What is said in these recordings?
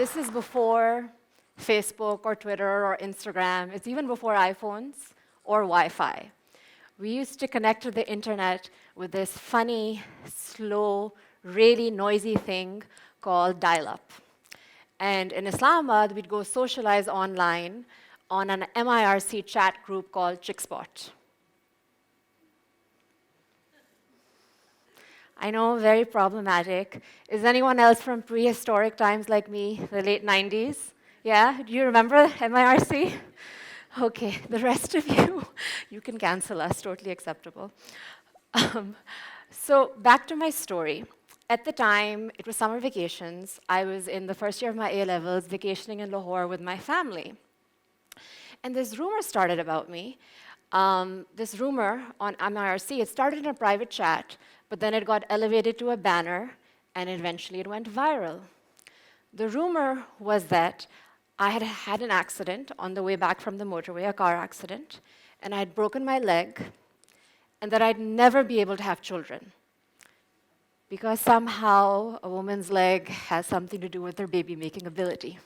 this is before Facebook or Twitter or Instagram. It's even before iPhones or Wi-Fi. We used to connect to the internet with this funny, slow, really noisy thing called dial-up. And in Islamabad, we'd go socialize online on an MIRC chat group called Chickspot. I know, very problematic. Is anyone else from prehistoric times like me, the late 90s? Yeah? Do you remember MIRC? Okay, the rest of you, you can cancel us, totally acceptable. So back to my story. At the time, it was summer vacations. I was in the first year of my A-levels, vacationing in Lahore with my family. And this rumor started about me. This rumor on MIRC, it started in a private chat, but then it got elevated to a banner, and eventually it went viral. The rumor was that I had had an accident on the way back from the motorway, a car accident, and I had broken my leg, and that I'd never be able to have children, because somehow a woman's leg has something to do with her baby-making ability.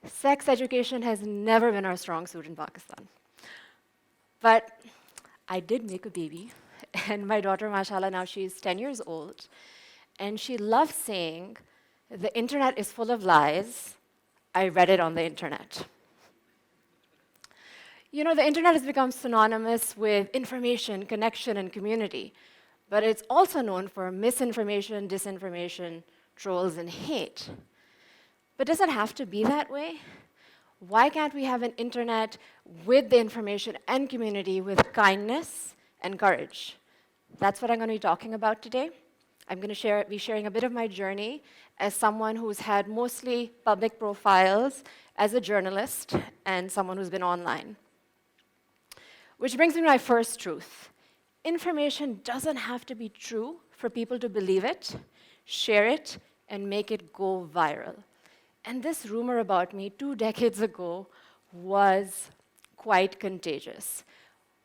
Sex education has never been our strong suit in Pakistan. But I did make a baby, and my daughter, mashallah, now she's 10 years old, and she loves saying, "The internet is full of lies. I read it on the internet." You know, the internet has become synonymous with information, connection, and community, but it's also known for misinformation, disinformation, trolls, and hate. But does it have to be that way? Why can't we have an internet with the information and community with kindness and courage? That's what I'm going to be talking about today. I'm going to be sharing a bit of my journey as someone who's had mostly public profiles as a journalist and someone who's been online. Which brings me to my first truth. Information doesn't have to be true for people to believe it, share it, and make it go viral. And this rumor about me 2 decades ago was quite contagious.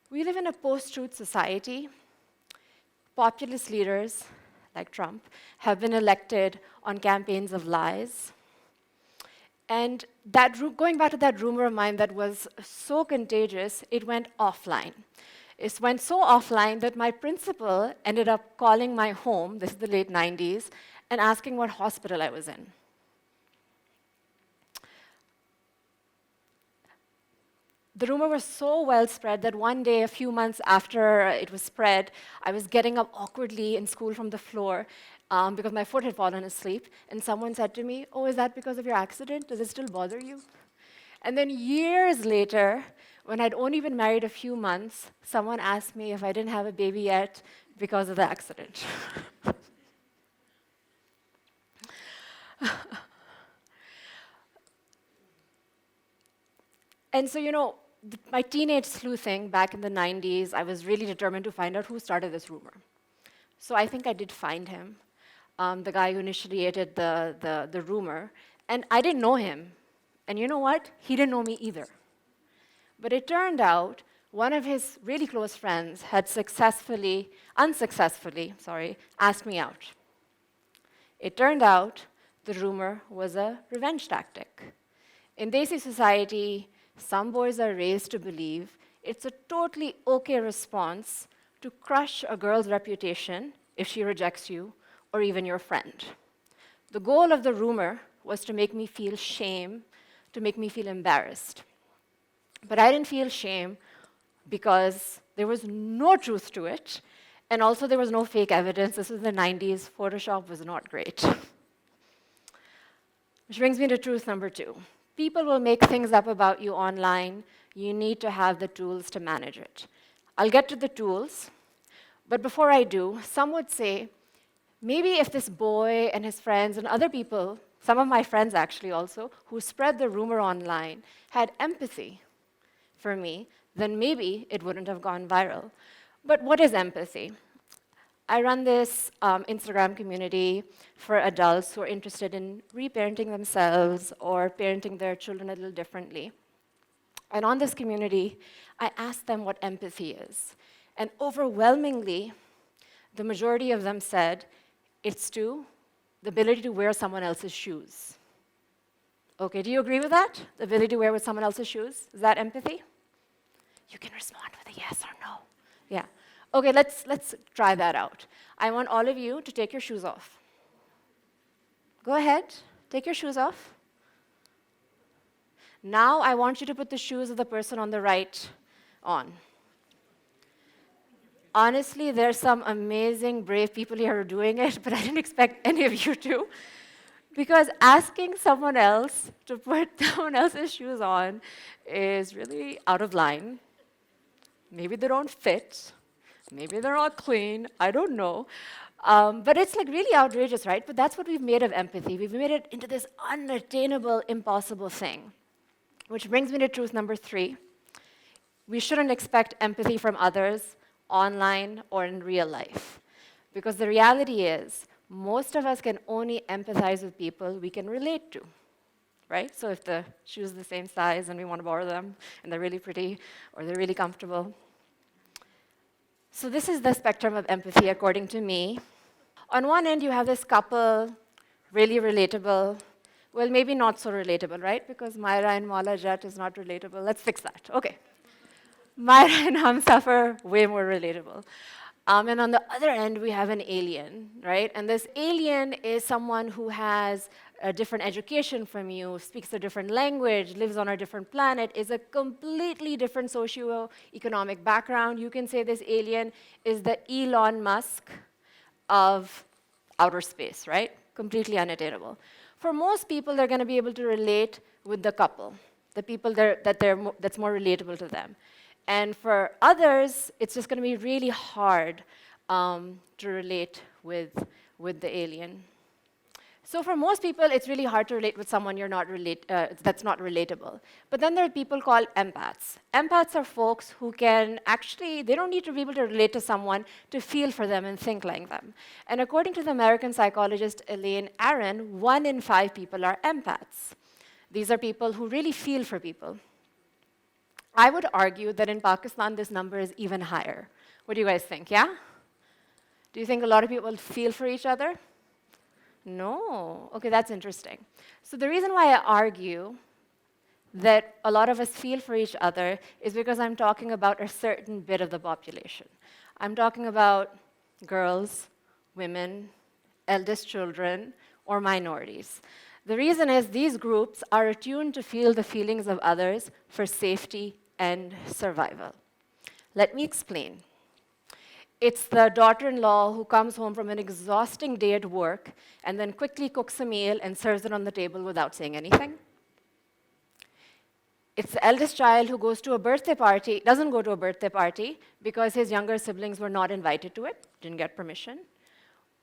We live in a post-truth society. Populist leaders, like Trump, have been elected on campaigns of lies. And going back to that rumor of mine that was so contagious, it went offline. It went so offline that my principal ended up calling my home, this is the late 90s, and asking what hospital I was in. The rumor was so well spread that one day, a few months after it was spread, I was getting up awkwardly in school from the floor because my foot had fallen asleep, and someone said to me, "Oh, is that because of your accident? Does it still bother you?" And then years later, when I'd only been married a few months, someone asked me if I didn't have a baby yet because of the accident. And so, you know, my teenage sleuthing back in the 90s, I was really determined to find out who started this rumor. So I think I did find him, the guy who initiated the rumor. And I didn't know him. And you know what? He didn't know me either. But it turned out one of his really close friends had unsuccessfully, asked me out. It turned out the rumor was a revenge tactic. In Desi society, some boys are raised to believe it's a totally okay response to crush a girl's reputation if she rejects you or even your friend. The goal of the rumor was to make me feel shame, to make me feel embarrassed. But I didn't feel shame because there was no truth to it, and also there was no fake evidence. This was the 90s. Photoshop was not great. Which brings me to truth number 2. People will make things up about you online. You need to have the tools to manage it. I'll get to the tools, but before I do, some would say, maybe if this boy and his friends and other people, some of my friends actually also, who spread the rumor online, had empathy for me, then maybe it wouldn't have gone viral. But what is empathy? I run this Instagram community for adults who are interested in reparenting themselves or parenting their children a little differently. And on this community, I asked them what empathy is. And overwhelmingly, the majority of them said, it's to the ability to wear someone else's shoes. Okay, do you agree with that? The ability to wear with someone else's shoes? Is that empathy? You can respond with a yes or no. Yeah. Okay, let's try that out. I want all of you to take your shoes off. Go ahead, take your shoes off. Now I want you to put the shoes of the person on the right on. Honestly, there's some amazing, brave people here who are doing it, but I didn't expect any of you to. Because asking someone else to put someone else's shoes on is really out of line. Maybe they don't fit. Maybe they're not clean. I don't know. But it's like really outrageous, right? But that's what we've made of empathy. We've made it into this unattainable, impossible thing. Which brings me to truth number 3. We shouldn't expect empathy from others online or in real life. Because the reality is, most of us can only empathize with people we can relate to, right? So if the shoes are the same size and we want to borrow them, and they're really pretty, or they're really comfortable. So this is the spectrum of empathy, according to me. On one end, you have this couple, really relatable. Well, maybe not so relatable, right? Because Myra and Mala Jat is not relatable. Let's fix that. Okay. Myra and Humsafar, way more relatable. And on the other end, we have an alien, right? And this alien is someone who has a different education from you, speaks a different language, lives on a different planet, is a completely different socio-economic background. You can say this alien is the Elon Musk of outer space, right? Completely unattainable. For most people, they're going to be able to relate with the couple, the people that's more relatable to them. And for others, it's just going to be really hard to relate with the alien. So for most people, it's really hard to relate with someone that's not relatable. But then there are people called empaths. Empaths are folks who can actually, they don't need to be able to relate to someone to feel for them and think like them. And according to the American psychologist Elaine Aron, 1 in 5 people are empaths. These are people who really feel for people. I would argue that in Pakistan, this number is even higher. What do you guys think, yeah? Do you think a lot of people feel for each other? No. Okay, that's interesting. So the reason why I argue that a lot of us feel for each other is because I'm talking about a certain bit of the population. I'm talking about girls, women, eldest children, or minorities. The reason is these groups are attuned to feel the feelings of others for safety and survival. Let me explain. It's the daughter-in-law who comes home from an exhausting day at work and then quickly cooks a meal and serves it on the table without saying anything. It's the eldest child who goes to a birthday party, doesn't go to a birthday party because his younger siblings were not invited to it, didn't get permission.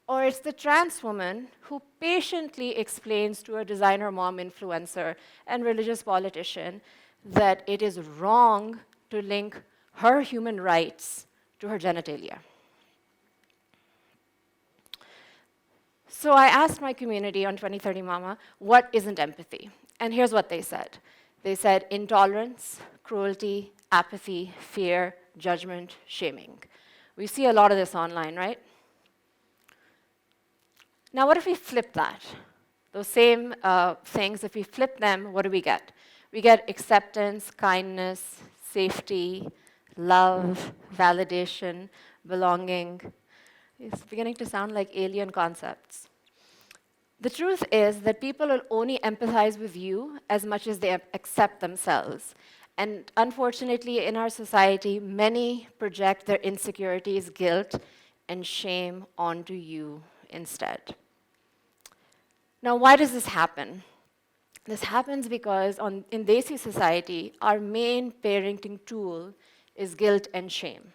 Or it's the trans woman who patiently explains to a designer mom influencer and religious politician that it is wrong to link her human rights to her genitalia. So I asked my community on 2030 Mama, what isn't empathy? And here's what they said. They said intolerance, cruelty, apathy, fear, judgment, shaming. We see a lot of this online, right? Now, what if we flip that? Those same things, if we flip them, what do we get? We get acceptance, kindness, safety, love, validation, belonging. It's beginning to sound like alien concepts. The truth is that people will only empathize with you as much as they accept themselves. And unfortunately, in our society, many project their insecurities, guilt, and shame onto you instead. Now, why does this happen? This happens because in Desi society, our main parenting tool is guilt and shame.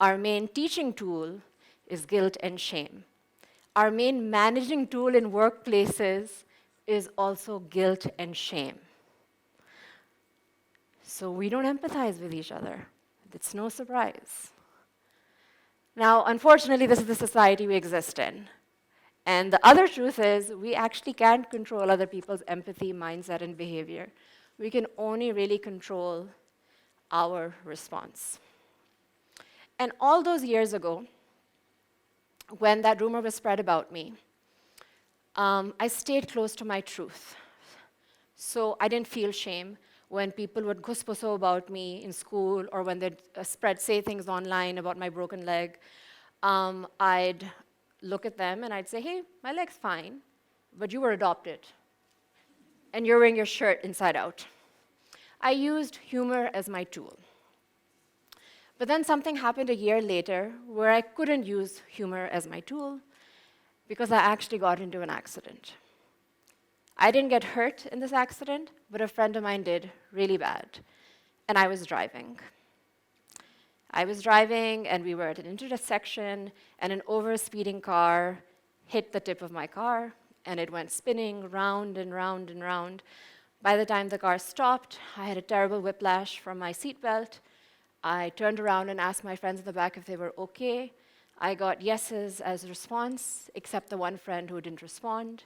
Our main teaching tool is guilt and shame. Our main managing tool in workplaces is also guilt and shame. So we don't empathize with each other. It's no surprise. Now, unfortunately, this is the society we exist in. And the other truth is, we actually can't control other people's empathy, mindset, and behavior. We can only really control our response. And all those years ago, when that rumor was spread about me, I stayed close to my truth. So I didn't feel shame when people would ghuspuso about me in school or when they'd say things online about my broken leg. I'd look at them and I'd say, hey, my leg's fine, but you were adopted and you're wearing your shirt inside out. I used humor as my tool. But then something happened a year later where I couldn't use humor as my tool because I actually got into an accident. I didn't get hurt in this accident, but a friend of mine did really bad, and I was driving. And we were at an intersection, and an over-speeding car hit the tip of my car, and it went spinning round and round and round. By the time the car stopped, I had a terrible whiplash from my seatbelt. I turned around and asked my friends in the back if they were okay. I got yeses as a response, except the one friend who didn't respond.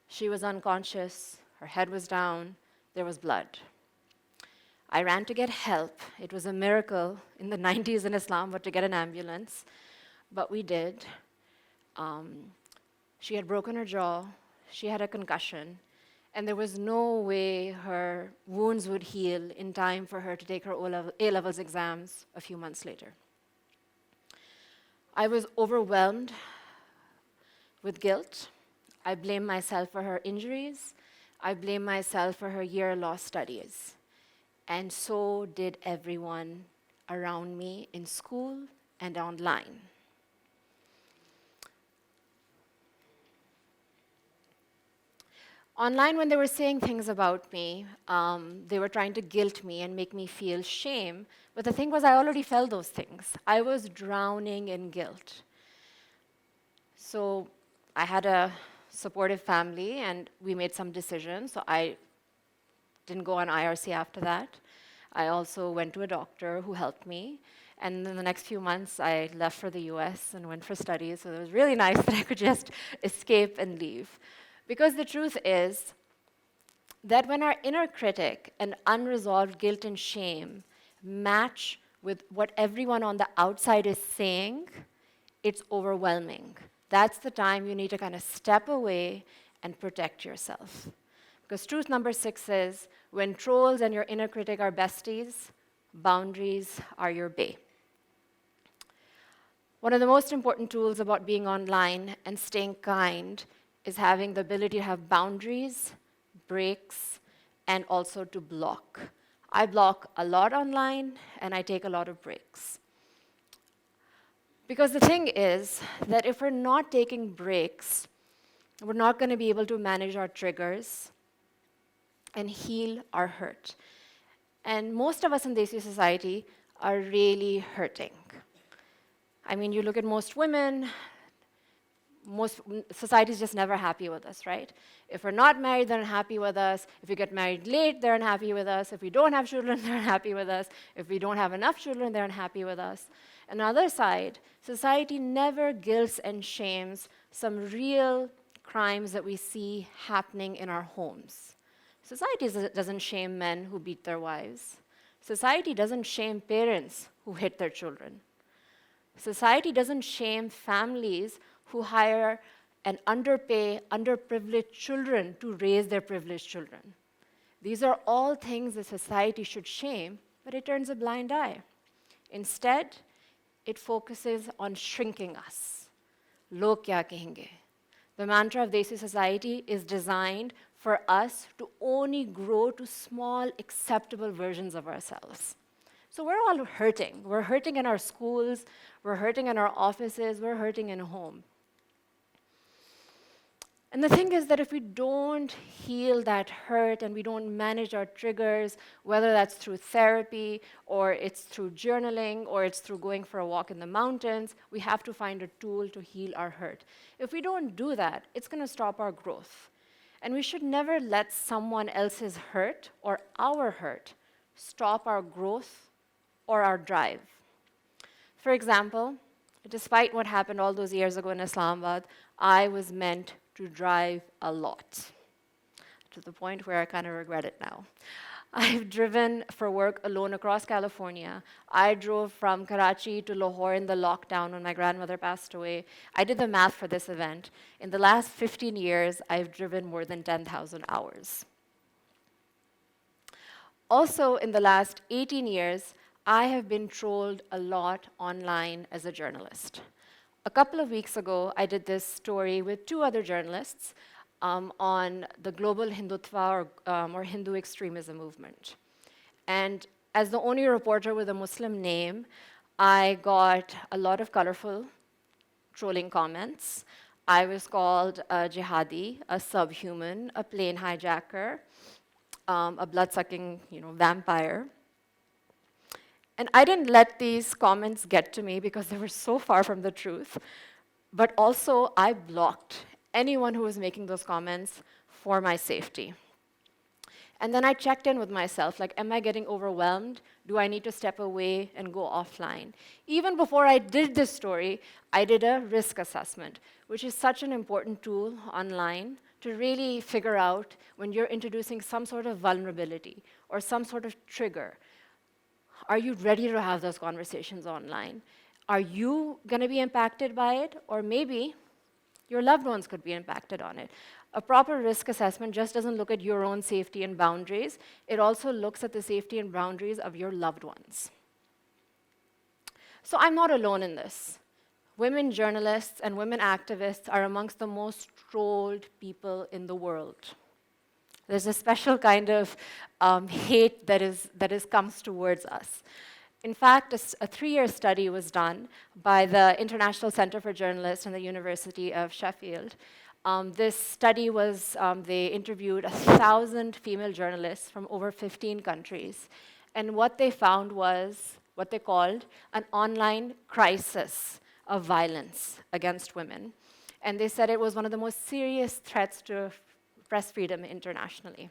She was unconscious, her head was down, there was blood. I ran to get help. It was a miracle in the 90s in Islam, but to get an ambulance. But we did. She had broken her jaw, she had a concussion, and there was no way her wounds would heal in time for her to take her A-levels exams a few months later. I was overwhelmed with guilt. I blamed myself for her injuries. I blamed myself for her year-lost studies. And so did everyone around me in school and online. Online, when they were saying things about me, they were trying to guilt me and make me feel shame. But the thing was, I already felt those things. I was drowning in guilt. So I had a supportive family, and we made some decisions. So I didn't go on IRC after that. I also went to a doctor who helped me. And in the next few months, I left for the US and went for studies. So it was really nice that I could just escape and leave. Because the truth is that when our inner critic and unresolved guilt and shame match with what everyone on the outside is saying, it's overwhelming. That's the time you need to kind of step away and protect yourself. Because truth number 6 is, when trolls and your inner critic are besties, boundaries are your bae. One of the most important tools about being online and staying kind is having the ability to have boundaries, breaks, and also to block. I block a lot online, and I take a lot of breaks. Because the thing is that if we're not taking breaks, we're not going to be able to manage our triggers and heal our hurt. And most of us in Desi society are really hurting. I mean, you look at most women, most society's just never happy with us, right? If we're not married, they're unhappy with us. If we get married late, they're unhappy with us. If we don't have children, they're unhappy with us. If we don't have enough children, they're unhappy with us. On the other side, society never guilts and shames some real crimes that we see happening in our homes. Society doesn't shame men who beat their wives. Society doesn't shame parents who hit their children. Society doesn't shame families who hire and underpay underprivileged children to raise their privileged children. These are all things that society should shame, but it turns a blind eye. Instead, it focuses on shrinking us. Log kya kahenge? The mantra of Desi society is designed for us to only grow to small, acceptable versions of ourselves. So we're all hurting. We're hurting in our schools, we're hurting in our offices, we're hurting in home. And the thing is that if we don't heal that hurt and we don't manage our triggers, whether that's through therapy or it's through journaling or it's through going for a walk in the mountains, we have to find a tool to heal our hurt. If we don't do that, it's going to stop our growth. And we should never let someone else's hurt or our hurt stop our growth or our drive. For example, despite what happened all those years ago in Islamabad, I was meant to drive a lot, to the point where I kind of regret it now. I've driven for work alone across California. I drove from Karachi to Lahore in the lockdown when my grandmother passed away. I did the math for this event. In the last 15 years, I've driven more than 10,000 hours. Also, in the last 18 years, I have been trolled a lot online as a journalist. A couple of weeks ago, I did this story with two other journalists on the global Hindutva or Hindu extremism movement. And as the only reporter with a Muslim name, I got a lot of colorful trolling comments. I was called a jihadi, a subhuman, a plane hijacker, a blood-sucking, vampire. And I didn't let these comments get to me because they were so far from the truth. But also, I blocked anyone who was making those comments for my safety. And then I checked in with myself, like, am I getting overwhelmed? Do I need to step away and go offline? Even before I did this story, I did a risk assessment, which is such an important tool online to really figure out when you're introducing some sort of vulnerability or some sort of trigger. Are you ready to have those conversations online? Are you going to be impacted by it? Or maybe your loved ones could be impacted on it. A proper risk assessment just doesn't look at your own safety and boundaries. It also looks at the safety and boundaries of your loved ones. So I'm not alone in this. Women journalists and women activists are amongst the most trolled people in the world. There's a special kind of hate that comes towards us. In fact, a 3-year study was done by the International Center for Journalists and the University of Sheffield. This study was, they interviewed 1,000 female journalists from over 15 countries. And what they found was what they called an online crisis of violence against women. And they said it was one of the most serious threats to press freedom internationally.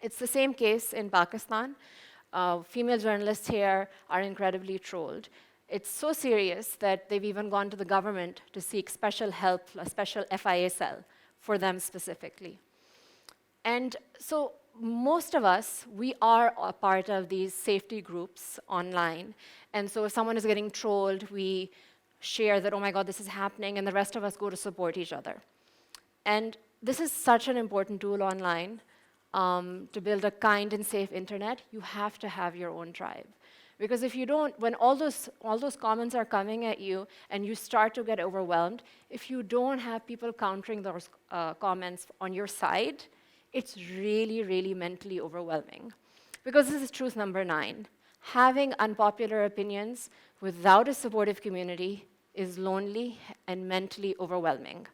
It's the same case in Pakistan. Female journalists here are incredibly trolled. It's so serious that they've even gone to the government to seek special help, a special FIA cell for them specifically. And so most of us, we are a part of these safety groups online. And so if someone is getting trolled, we share that, oh my God, this is happening, and the rest of us go to support each other. And this is such an important tool online. To build a kind and safe internet, you have to have your own tribe. Because if you don't, when all those comments are coming at you and you start to get overwhelmed, if you don't have people countering those comments on your side, it's really, really mentally overwhelming. Because this is truth number 9. Having unpopular opinions without a supportive community is lonely and mentally overwhelming.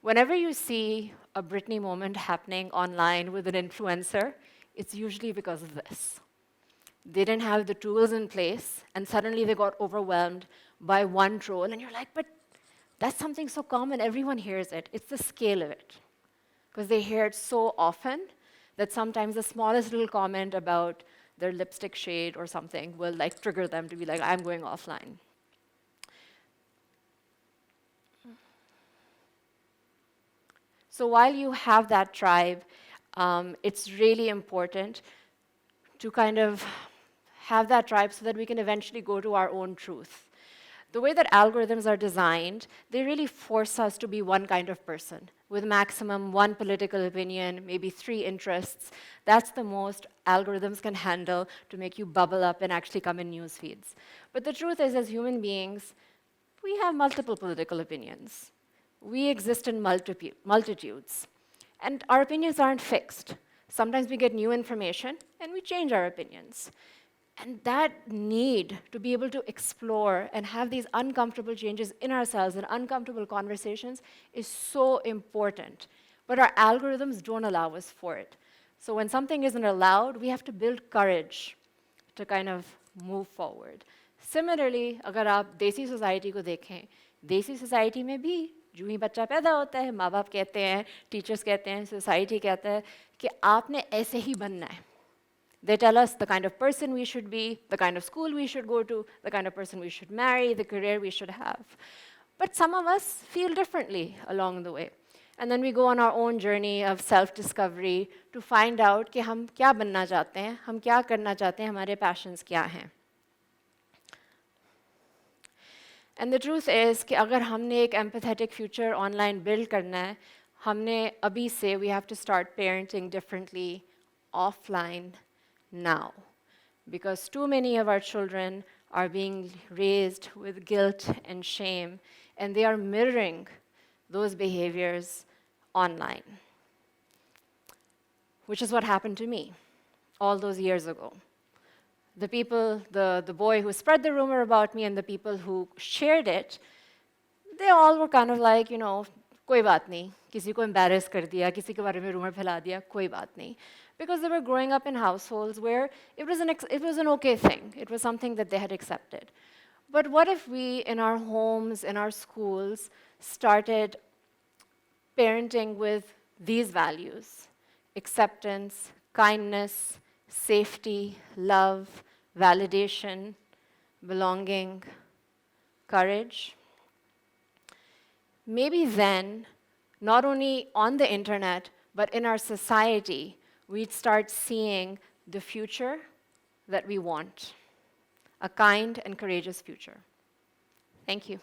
Whenever you see a Britney moment happening online with an influencer, it's usually because of this. They didn't have the tools in place, and suddenly they got overwhelmed by one troll, and you're like, but that's something so common, everyone hears it. It's the scale of it. Because they hear it so often that sometimes the smallest little comment about their lipstick shade or something will trigger them to be like, I'm going offline. So while you have that tribe, it's really important to kind of have that tribe so that we can eventually go to our own truth. The way that algorithms are designed, they really force us to be one kind of person with maximum 1 political opinion, maybe 3 interests. That's the most algorithms can handle to make you bubble up and actually come in news feeds. But the truth is, as human beings, we have multiple political opinions. We exist in multitudes. And our opinions aren't fixed. Sometimes we get new information and we change our opinions. And that need to be able to explore and have these uncomfortable changes in ourselves and uncomfortable conversations is so important. But our algorithms don't allow us for it. So when something isn't allowed, we have to build courage to kind of move forward. Similarly, अगर आप देसी society को देखें, देसी society में भी जो ही बच्चा पैदा होता है, माँ बाप कहते हैं, teachers कहते हैं, society कहता है कि आपने ऐसे ही बनना है. They tell us the kind of person we should be, the kind of school we should go to, the kind of person we should marry, the career we should have. But some of us feel differently along the way. And then we go on our own journey of self-discovery to find out कि हम क्या बनना चाहते हैं, हम क्या करना चाहते हैं, हमारे passions क्या हैं. And the truth is कि अगर हमने एक empathetic future online build करना है, हमने अभी से we have to start parenting differently offline now. Because too many of our children are being raised with guilt and shame, and they are mirroring those behaviors online, which is what happened to me all those years ago. The people, the boy who spread the rumor about me and the people who shared it, they all were kind of like, you know, कोई बात नहीं, किसी को embarrass कर दिया, किसी के बारे में rumor फैला दिया, कोई बात नहीं. Because they were growing up in households where it was an okay thing. It was something that they had accepted. But what if we, in our homes, in our schools, started parenting with these values: acceptance, kindness, safety, love, validation, belonging, courage? Maybe then, not only on the internet, but in our society, we'd start seeing the future that we want, a kind and courageous future. Thank you.